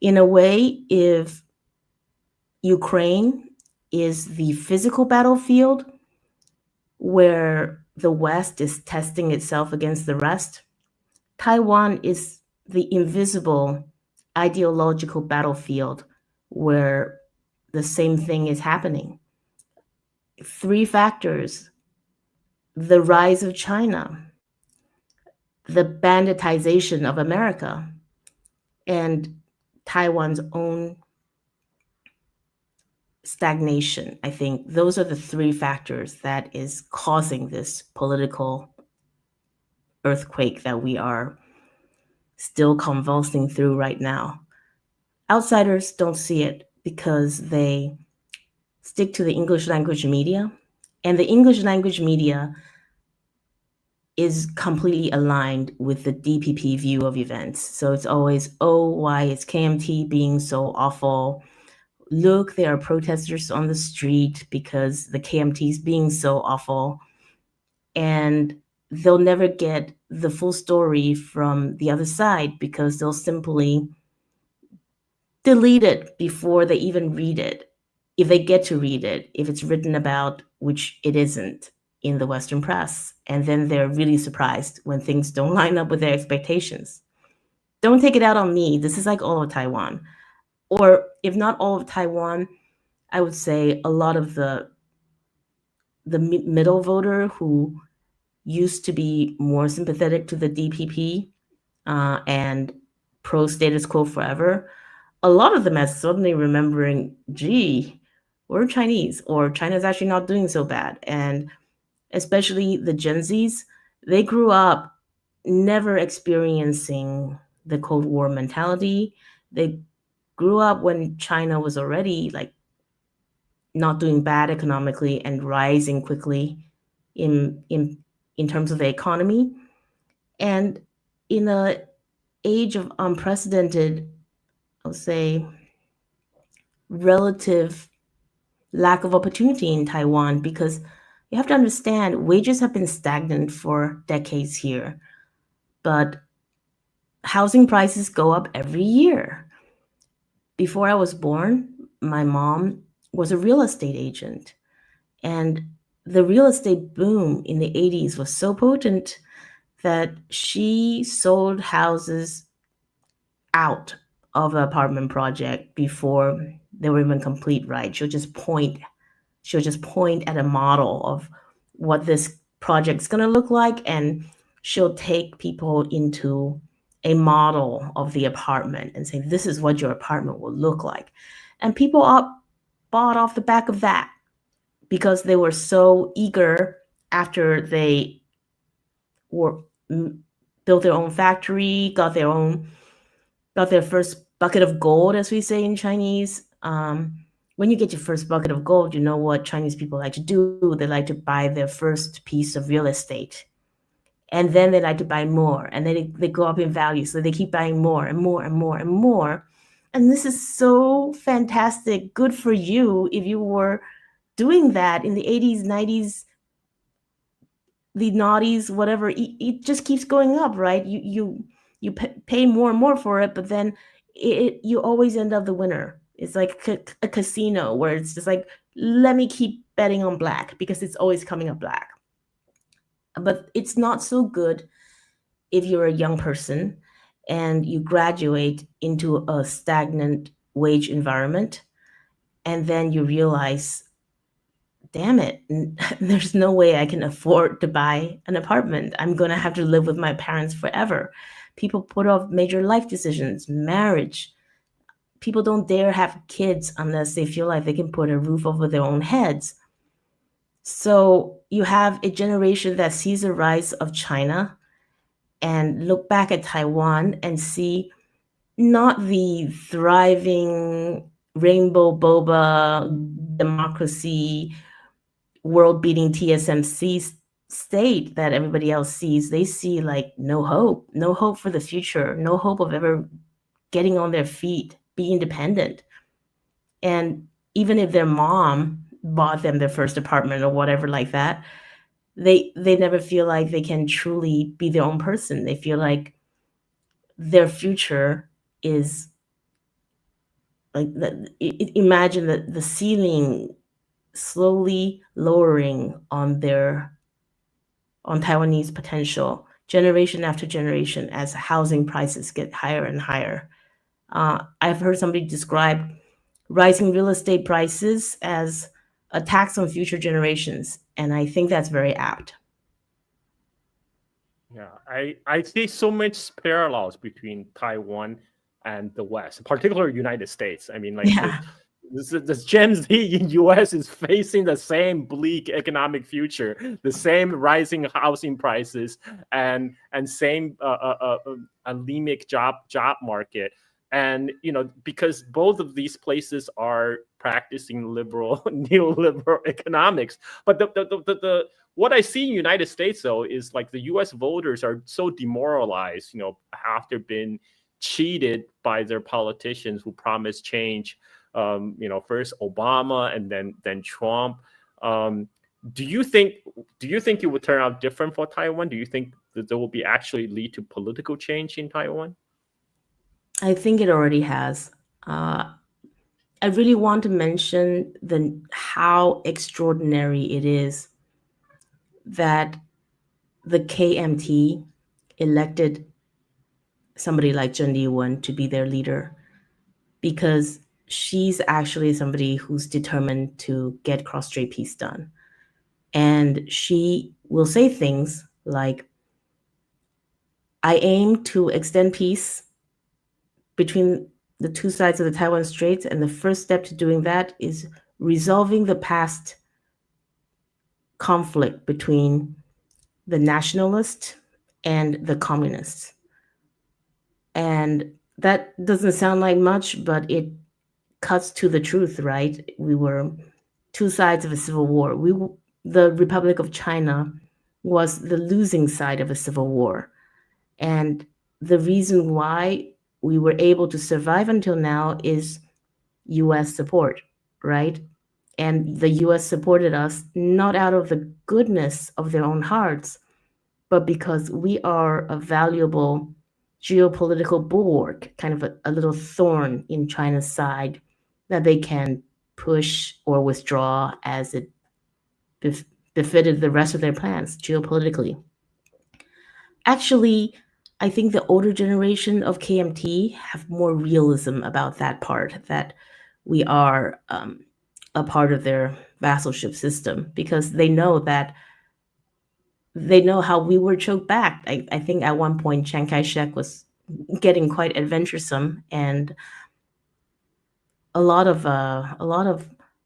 In a way, if Ukraine is the physical battlefield where the West is testing itself against the rest, Taiwan is the invisible ideological battlefield where the same thing is happening. 3 factors: the rise of China, the banditization of America, and Taiwan's own stagnation. I think those are the 3 factors that is causing this political earthquake that we are still convulsing through right now. Outsiders don't see it because they stick to the English language media, and the English language media is completely aligned with the DPP view of events. So it's always, oh, why is KMT being so awful? Look, there are protesters on the street because the KMT is being so awful. And they'll never get the full story from the other side because they'll simply delete it before they even read it. If they get to read it, if it's written about, which it isn't in the Western press, and then they're really surprised when things don't line up with their expectations. Don't take it out on me. This is like all of Taiwan. Or if not all of Taiwan, I would say a lot of the middle voter who used to be more sympathetic to the DPP and pro status quo forever, a lot of them are suddenly remembering, gee, we're Chinese, or China's actually not doing so bad. And especially the Gen Zs, they grew up never experiencing the Cold War mentality. They grew up when China was already like not doing bad economically and rising quickly in terms of the economy. And in an age of unprecedented, I'll say, relative lack of opportunity in Taiwan, because you have to understand wages have been stagnant for decades here, but housing prices go up every year. Before I was born, my mom was a real estate agent, and the real estate boom in the 80s was so potent that she sold houses out of the apartment project before they were even complete, right? She'll just point at a model of what this project's going to look like, and she'll take people into a model of the apartment and say, this is what your apartment will look like. And people bought off the back of that because they were so eager after they built their own factory, got their first bucket of gold, as we say in Chinese. When you get your first bucket of gold, you know what Chinese people like to do? They like to buy their first piece of real estate. And then they like to buy more, and then they go up in value. So they keep buying more and more and more and more. And this is so fantastic. Good for you if you were doing that in the 80s, 90s, the noughties, whatever. It just keeps going up, right? You pay more and more for it, but then you always end up the winner. It's like a casino where it's just like, let me keep betting on black because it's always coming up black. But it's not so good if you're a young person and you graduate into a stagnant wage environment, and then you realize, damn it, there's no way I can afford to buy an apartment. I'm going to have to live with my parents forever. People put off major life decisions, marriage. People don't dare have kids unless they feel like they can put a roof over their own heads. So you have a generation that sees the rise of China and look back at Taiwan and see not the thriving rainbow boba democracy, world-beating TSMC state that everybody else sees. They see like no hope for the future, no hope of ever getting on their feet, be independent. And even if their mom bought them their first apartment or whatever like that, they never feel like they can truly be their own person. They feel like their future is like imagine the ceiling slowly lowering on Taiwanese potential generation after generation as housing prices get higher and higher. I've heard somebody describe rising real estate prices as a tax on future generations, and I think that's very apt. Yeah, I see so much parallels between Taiwan and the West, particularly United States. I mean, like Yeah. this Gen Z in US is facing the same bleak economic future, the same rising housing prices, and same anemic job market. And because both of these places are practicing liberal neoliberal economics, but the what I see in the United States, though, is like the U.S. voters are so demoralized, after being cheated by their politicians who promised change. First Obama and then Trump. Do you think it would turn out different for Taiwan? Do you think that there will be actually lead to political change in Taiwan? I think it already has. I really want to mention how extraordinary it is that the KMT elected somebody like Lee-Wen to be their leader, because she's actually somebody who's determined to get cross-strait peace done. And she will say things like, I aim to extend peace between the two sides of the Taiwan Straits, and the first step to doing that is resolving the past conflict between the nationalists and the communists. And that doesn't sound like much, but it cuts to the truth, right? We were two sides of a civil war. The Republic of China was the losing side of a civil war. And the reason why we were able to survive until now is US support, right? And the US supported us not out of the goodness of their own hearts, but because we are a valuable geopolitical bulwark, kind of a little thorn in China's side that they can push or withdraw as it befitted the rest of their plans geopolitically. Actually, I think the older generation of KMT have more realism about that part, that we are a part of their vassalship system, because they know how we were choked back. I think at one point Chiang Kai-shek was getting quite adventuresome, and a lot of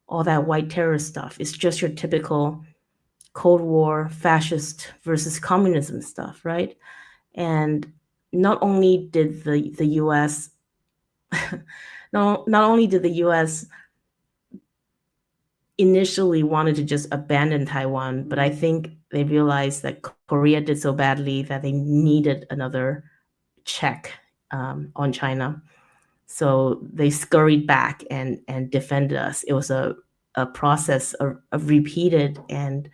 all that white terror stuff is just your typical Cold War fascist versus communism stuff, right? And not only did the U.S. not only did the U.S. initially wanted to just abandon Taiwan, but I think they realized that Korea did so badly that they needed another check on China. So they scurried back and defended us. It was a process of repeated and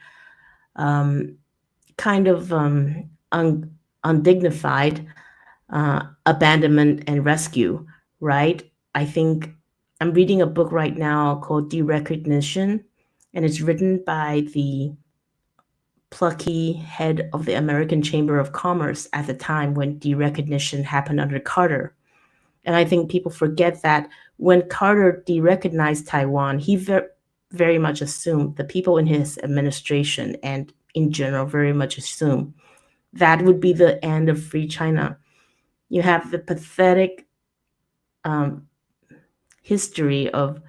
kind of undignified abandonment and rescue, right? I think I'm reading a book right now called Derecognition, and it's written by the plucky head of the American Chamber of Commerce at the time when derecognition happened under Carter. And I think people forget that when Carter derecognized Taiwan, he very much assumed, the people in his administration and in general very much assumed, that would be the end of free China. You have the pathetic history of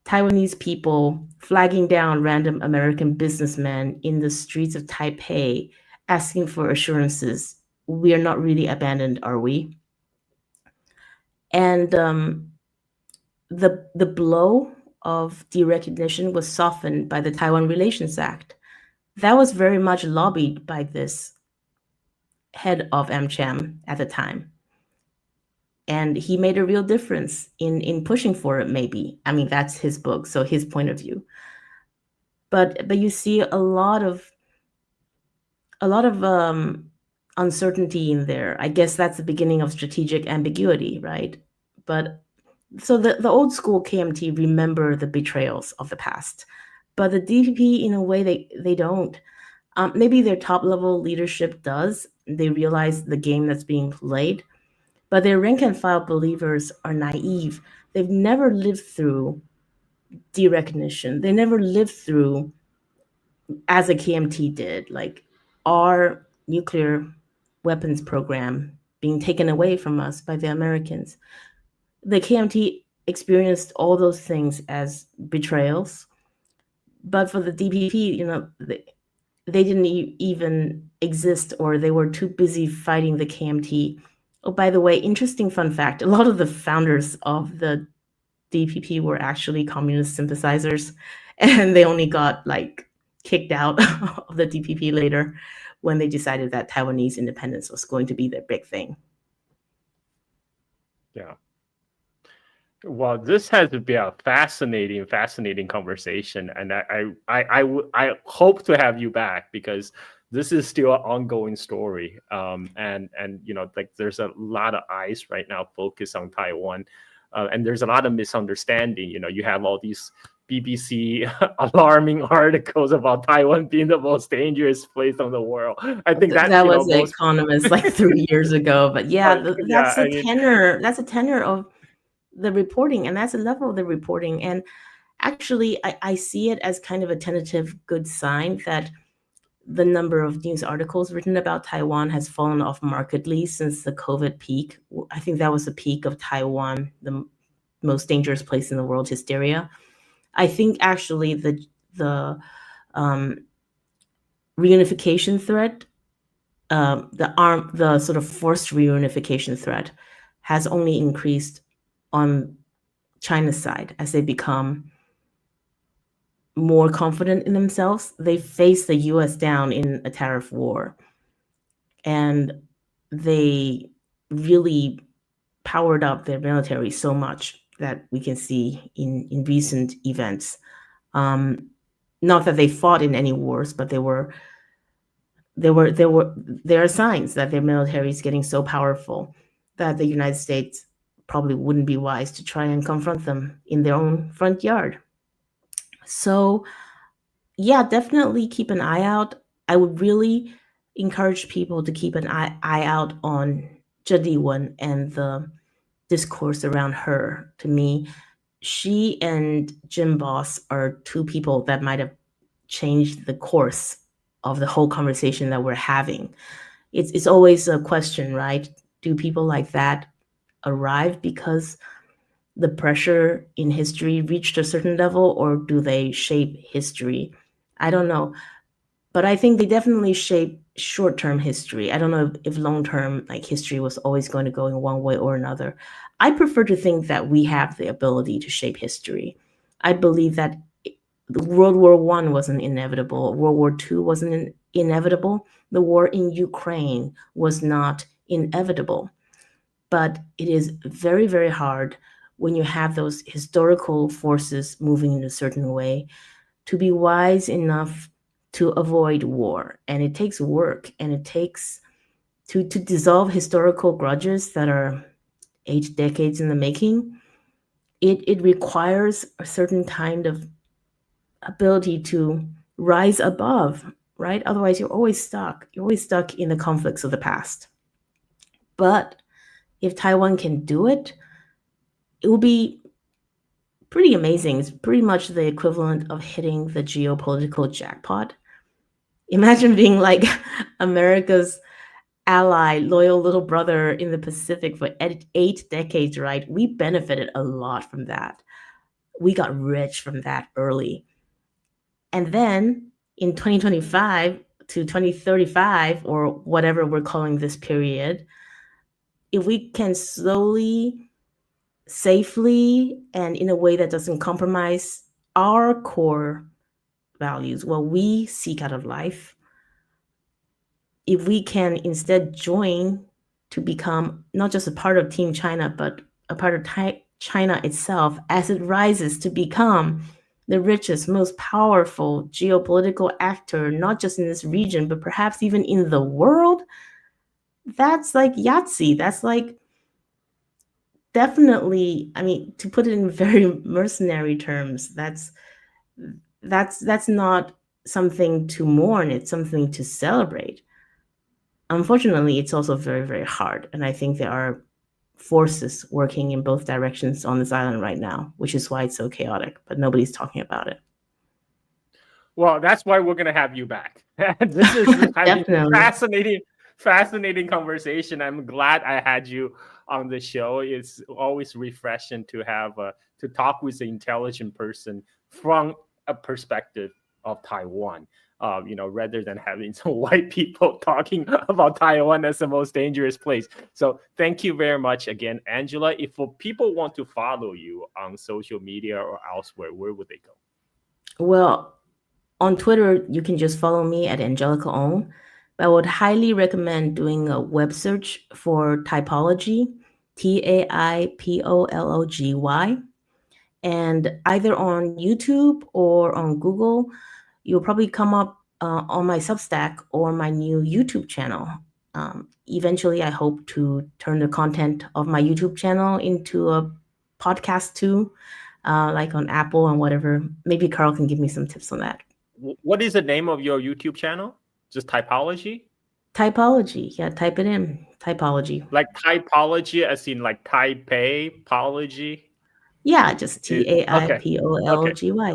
Taiwanese people flagging down random American businessmen in the streets of Taipei, asking for assurances. We are not really abandoned, are we? And the blow of derecognition was softened by the Taiwan Relations Act. That was very much lobbied by this head of AmCham at the time. And he made a real difference in pushing for it, maybe. I mean, that's his book, so his point of view. But you see a lot of uncertainty in there. I guess that's the beginning of strategic ambiguity, right? But so the old school KMT remember the betrayals of the past, but the DPP, in a way, they don't. Maybe their top level leadership does. They realize the game that's being played, but their rank and file believers are naive. They've never lived through derecognition. They never lived through, as a KMT did, like our nuclear weapons program being taken away from us by the Americans. The KMT experienced all those things as betrayals, but for the DPP, they didn't even exist, or they were too busy fighting the KMT. Oh, by the way, interesting fun fact, a lot of the founders of the DPP were actually communist sympathizers, and they only got kicked out of the DPP later when they decided that Taiwanese independence was going to be their big thing. Yeah. Well, this has been a fascinating conversation, and I hope to have you back, because this is still an ongoing story. And there's a lot of eyes right now focused on Taiwan, and there's a lot of misunderstanding. You have all these BBC alarming articles about Taiwan being the most dangerous place in the world. I think that was The Economist 3 years ago, but that's a tenor. That's a tenor of the reporting, and that's a level of the reporting. And actually, I see it as kind of a tentative good sign that the number of news articles written about Taiwan has fallen off markedly since the COVID peak. I think that was the peak of Taiwan, the most dangerous place in the world hysteria. I think actually the reunification threat, the sort of forced reunification threat, has only increased on China's side as they become more confident in themselves. They face the US down in a tariff war, and they really powered up their military so much that we can see in recent events. Not that they fought in any wars, but there are signs that their military is getting so powerful that the United States probably wouldn't be wise to try and confront them in their own front yard. So yeah, definitely keep an eye out. I would really encourage people to keep an eye out on Lee-Wen and the discourse around her. To me, she and Jim Boss are two people that might have changed the course of the whole conversation that we're having. It's always a question, right? Do people like that arrive because the pressure in history reached a certain level, or do they shape history? I don't know. But I think they definitely shape short-term history. I don't know if long-term history was always going to go in one way or another. I prefer to think that we have the ability to shape history. I believe that World War I wasn't inevitable. World War II wasn't inevitable. The war in Ukraine was not inevitable. But it is very, very hard when you have those historical forces moving in a certain way to be wise enough to avoid war. And it takes work, and it takes to dissolve historical grudges that are 8 decades in the making. It requires a certain kind of ability to rise above, right? Otherwise, you're always stuck. You're always stuck in the conflicts of the past. But if Taiwan can do it, it will be pretty amazing. It's pretty much the equivalent of hitting the geopolitical jackpot. Imagine being like America's ally, loyal little brother in the Pacific for 8 decades, right? We benefited a lot from that. We got rich from that early. And then in 2025 to 2035, or whatever we're calling this period, if we can slowly, safely, and in a way that doesn't compromise our core values, what we seek out of life, if we can instead join to become not just a part of Team China, but a part of China itself as it rises to become the richest, most powerful geopolitical actor, not just in this region, but perhaps even in the world, that's like Yahtzee. That's like definitely, I mean, to put it in very mercenary terms, that's not something to mourn, it's something to celebrate. Unfortunately, it's also very, very hard. And I think there are forces working in both directions on this island right now, which is why it's so chaotic, but nobody's talking about it. Well, that's why we're going to have you back. This is Definitely. fascinating conversation. I'm glad I had you on the show. It's always refreshing to have to talk with an intelligent person from a perspective of Taiwan. Rather than having some white people talking about Taiwan as the most dangerous place. So thank you very much again, Angela. If people want to follow you on social media or elsewhere, where would they go? Well, on Twitter, you can just follow me at Angelica Ong. But I would highly recommend doing a web search for typology, Taipollogy. And either on YouTube or on Google, you'll probably come up on my Substack or my new YouTube channel. Eventually, I hope to turn the content of my YouTube channel into a podcast too, like on Apple and whatever. Maybe Carl can give me some tips on that. What is the name of your YouTube channel? Just Typology? Typology. Yeah, type it in. Typology. Like typology as in like Taipei-pology? Yeah, just Taipolgy. Okay.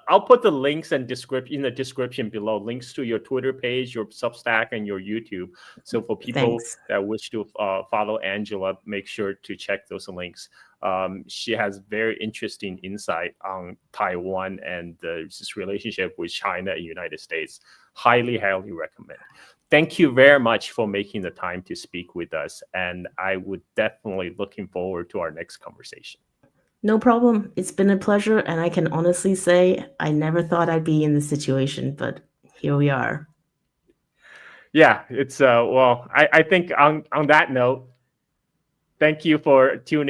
I'll put the links and description in the description below. Links to your Twitter page, your Substack, and your YouTube. So for people that wish to follow Angela, make sure to check those links. She has very interesting insight on Taiwan and this relationship with China and United States. Highly recommend. Thank you very much for making the time to speak with us. And I would definitely looking forward to our next conversation. No problem. It's been a pleasure. And I can honestly say I never thought I'd be in this situation, but here we are. Yeah, it's well, I think on that note, thank you for tuning